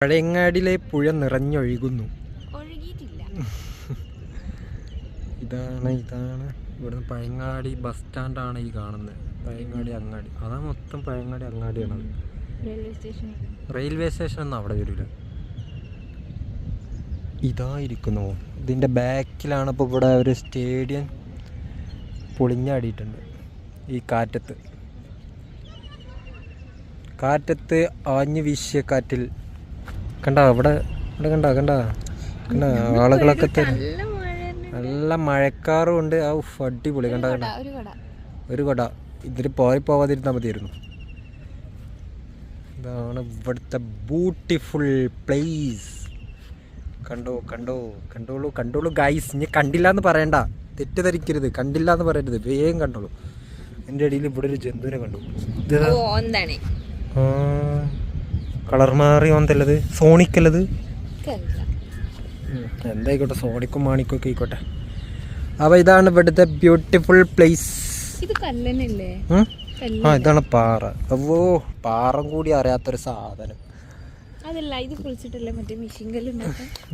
പഴയങ്ങാടിയിലെ പുഴ നിറഞ്ഞൊഴുകുന്നു. ഇതാണ് ഇവിടുന്ന് പഴയങ്ങാടി ബസ് സ്റ്റാൻഡാണ് ഈ കാണുന്നത്. പഴയങ്ങാടി അങ്ങാടി, അതാ മൊത്തം പഴയങ്ങാടി അങ്ങാടിയാണത്. റെയിൽവേ സ്റ്റേഷൻ ഒന്നും അവിടെ വരില്ല. ഇതായിരിക്കുന്നു. ഇതിൻ്റെ ബാക്കിലാണ് ഇപ്പോൾ ഇവിടെ ഒരു സ്റ്റേഡിയം പൊളിഞ്ഞാടിയിട്ടുണ്ട്. ഈ കാറ്റത്ത് ആഞ്ഞു വീശിയ കാറ്റിൽ കണ്ട അവിടെ കണ്ട ആളുകളൊക്കെ നല്ല മഴക്കാറും ഉണ്ട്. ആ അടിപൊളി കണ്ട ഒരു കൊട ഇതിൽ പോവാതിരുന്നാൽ മതിയായിരുന്നു. ഇതാണ് ഇവിടുത്തെ ബ്യൂട്ടിഫുൾ പ്ലേസ്. കണ്ടോളൂ ഗൈസ്. ഇനി കണ്ടില്ല എന്ന് പറയണ്ട, തെറ്റിദ്ധരിക്കരുത്. കണ്ടില്ല എന്ന് പറയരുത്, വേഗം കണ്ടോളൂ. എൻ്റെ ഇടയിൽ ഇവിടെ ഒരു ജന്തുവിനെ കണ്ടു. കളർ മാറി ഓന്തല്ലത്, സോണിക്കല്ലത് എന്തായിക്കോട്ടെ, സോണിക്കും മാണിക്കും ഒക്കെ ആയിക്കോട്ടെ. അപ്പൊ ഇതാണ് ഇവിടുത്തെ ബ്യൂട്ടിഫുൾ പ്ലേസ്. ആ ഇതാണ് പാറ. ഓ പാറം കൂടി അറിയാത്തൊരു സാധനം.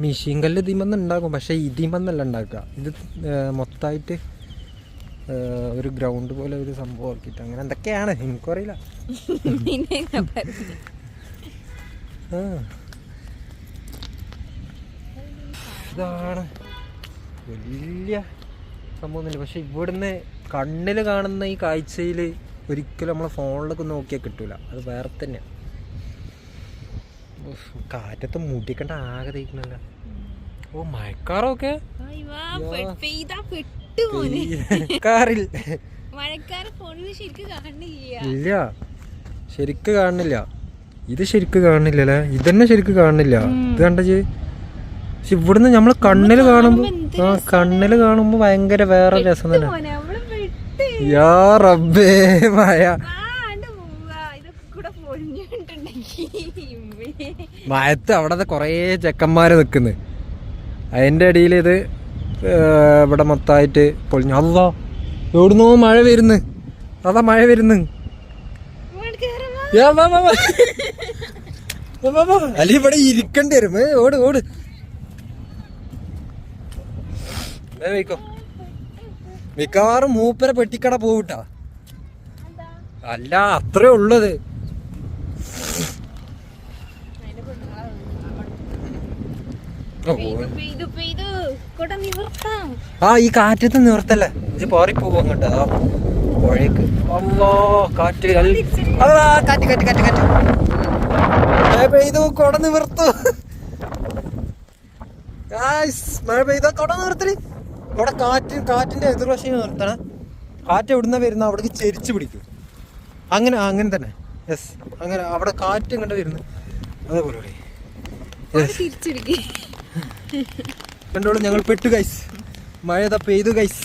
മിഷീൻ കല്ല് ഇതിമെന്ന് ഉണ്ടാക്കും, പക്ഷെ ഇതിമെന്നല്ല ഉണ്ടാക്കുക. ഇത് മൊത്തമായിട്ട് ഒരു ഗ്രൗണ്ട് പോലെ ഒരു സംഭവം ആക്കിയിട്ട് അങ്ങനെ എന്തൊക്കെയാണ്, എനിക്കറിയില്ല. ഇതാണ് വലിയ സംഭവമൊന്നുമില്ല, പക്ഷെ ഇവിടുന്ന് കണ്ണിൽ കാണുന്ന ഈ കാഴ്ചയിൽ ഒരിക്കലും നമ്മളെ ഫോണിലൊക്കെ നോക്കിയാൽ കിട്ടൂല. അത് വേറെ തന്നെയാണ്. കാറ്റത്ത് മുടിക്കണ്ട ആകെ തേക്കണല്ലോ. ഓ മഴക്കാറൊക്കെ ഇല്ല, ശരിക്ക് കാണില്ല. ഇത് ശരിക്ക് കാണില്ലല്ലേ, ഇതന്നെ ശരിക്ക് കാണില്ല. ഇത് കണ്ടേ. പക്ഷെ ഇവിടുന്ന് നമ്മള് കണ്ണില് കാണുമ്പോ ഭയങ്കര വേറെ രസം തന്നെ. യാ റബ്ബേ മഴ. മഴത്ത് അവിടെ കൊറേ ചെക്കന്മാര് നിക്കുന്നു. അതിന്റെ അടിയിൽ ഇത് ഇവിടെ മൊത്തമായിട്ട് പൊളിഞ്ഞു. അല്ലാ എവിടുന്നോ മഴ വരുന്നു. അതാ മഴ വരുന്നു. അല്ല ഇവിടെ ഇരിക്കേണ്ടി വരും. ഓട് മിക്കവാറും മൂപ്പര പെട്ടിക്കട പോവിട്ടാ. അല്ല അത്രേ ഉള്ളത്. ആ ഈ കാറ്റത്ത് നിവർത്തല്ലേ, ഇത് പാറി പോകും അങ്ങോട്ട് ആ പുഴയ്ക്ക്. കാറ്റ് പെയ്തു, കൊട നിവർത്തു. മഴ പെയ്ത കൊട നിവർത്തല്. ഇവിടെ കാറ്റിന്റെ എതിർവശം നിർത്തണം. കാറ്റ് എവിടുന്ന വരുന്ന അവിടേക്ക് ചെരിച്ച് പിടിക്കും. അങ്ങനെ തന്നെ. യെസ്, അങ്ങനെ അവിടെ കാറ്റ് ഇങ്ങോട്ട് വരുന്നു. അതേപോലെ കണ്ടോളൂ, ഞങ്ങൾ പെട്ടു ഗൈസ്. മഴ പെയ്തു ഗൈസ്.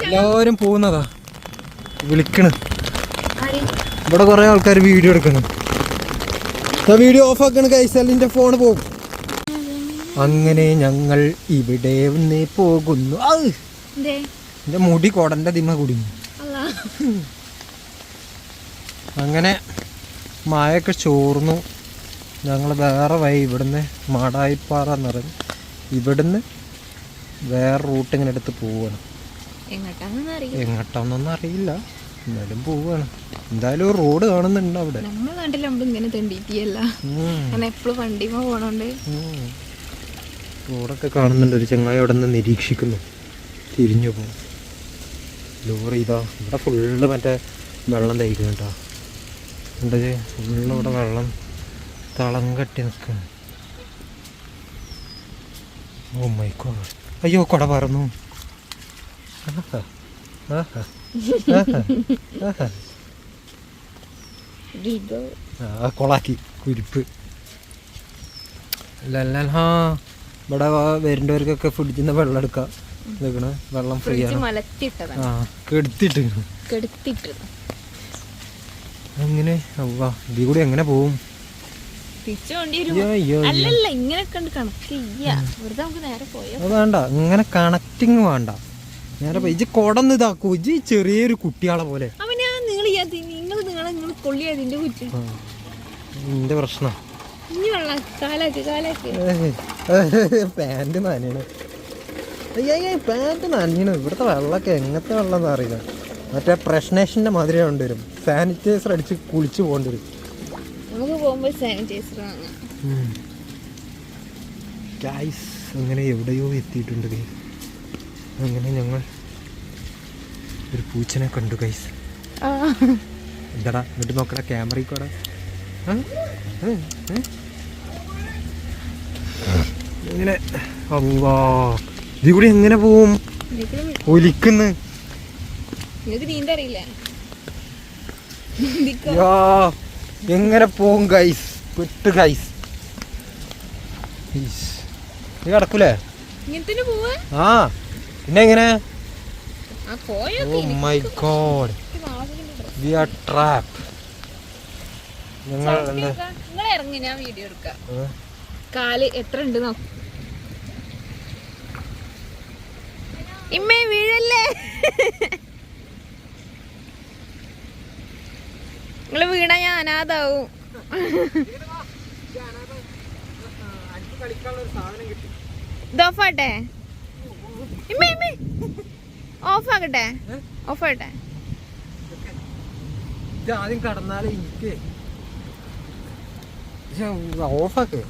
എല്ലാവരും പോകുന്നതാ, വിളിക്കണ്. ഇവിടെ കുറെ ആൾക്കാർ വീഡിയോ എടുക്കുന്നു. വീഡിയോ ഓഫ് ആക്കണ് ഗൈസ്, അല്ലിന്റെ ഫോണ് പോകും. അങ്ങനെ ഞങ്ങൾ ഇവിടെ നിന്ന് പോകുന്നു. എന്റെ മുടി കൊടന്റെ ദിമ കുടുങ്ങി. അങ്ങനെ മഴയൊക്കെ ചോർന്നു. ഞങ്ങൾ വേറെ വഴി, ഇവിടുന്ന് മാടായിപ്പാറ നിറഞ്ഞു. ഇവിടുന്ന് വേറെ റൂട്ട് ഇങ്ങനെ എടുത്ത് പോവാണ്. എങ്ങോട്ടാന്നൊന്നും അറിയില്ല, എന്നാലും പോവാണ്. എന്തായാലും ഒരു റോഡ് കാണുന്നുണ്ട് അവിടെ. റോഡൊക്കെ കാണുന്നുണ്ട്. ഒരു ചങ്ങായി അവിടെ നിന്ന് നിരീക്ഷിക്കുന്നു. തിരിഞ്ഞു പോകും ലോറി. ഇതാ ഇവിടെ ഫുള്ള് മറ്റേ വെള്ളം തയ്ക്കുന്നു കേട്ടോ. എന്താ ഫുള്ള് ഇവിടെ വെള്ളം തളം കെട്ടി നിൽക്കുന്നു. Oh my God. അയ്യോ കൊട പറന്നു. കൊളാക്കി കുരിപ്പ്. ഹാ ഇവിടെ വരുന്നവർക്കൊക്കെ ഫ്രിഡ്ജിൽ നിന്ന് വെള്ളം എടുക്കാം. വെള്ളം ഫ്രീ ആണ്. കെടുത്തിട്ട് അങ്ങനെ ഇതിൽ കൂടി എങ്ങനെ പോവും? വേണ്ട, ഇങ്ങനെ കണക്റ്റിങ് വേണ്ട. നേരെ ഇജ് കൊടന്ന് ഇതാക്കൂ. ഇജ് ചെറിയൊരു കുട്ടിയാളെ പോലെ. നിന്റെ പ്രശ്നം. പാൻറ് നനയണ്. പാൻറ് നനയണ്. ഇവിടുത്തെ വെള്ളമൊക്കെ എങ്ങനത്തെ വെള്ളം എന്ന് അറിയില്ല. മറ്റേ പ്രശ്നേഷൻ്റെ മാതിരി കൊണ്ടുവരും. സാനിറ്റൈസർ അടിച്ച് കുളിച്ച് പോകേണ്ടി വരും. ഗൈസ് അങ്ങനെ എവിടെയോ എത്തിയിട്ടുണ്ട്. അങ്ങനെ ഞങ്ങൾ ഒരു പൂച്ചനെ കണ്ടു ഗൈസ്. എന്താടാ എന്നിട്ട് നോക്കടാ ക്യാമറയിൽ കൂടെ. ഇങ്ങനെ അല്ലാ ഇതിൽ കൂടി എങ്ങനെ പോവും? ഒലിക്കുന്നു. എങ്ങനെ പോവും ഗൈസ്? പെട്ട് ഗൈസ്. നീ കിടക്കൂലേ? ആ പിന്നെ എങ്ങനെ? Oh my God, we are trapped. ഞങ്ങൾ ഇറങ്ങി, ഞാൻ വീഡിയോ എടുക്കാം. കാല് എത്ര ഉണ്ട് നോക്ക്. ഇമ്മേ വീഴല്ലേ, നിങ്ങള് വീണ ഞാൻ അനാഥാവും. ഇതോഫാട്ടെ ഇമ്മേ ഇമ്മേ, ഓഫാക്കട്ടെ, ഓഫാട്ടെ. ആദ്യം കടന്നാലേ എനിക്ക് ഓഫാക്ക്.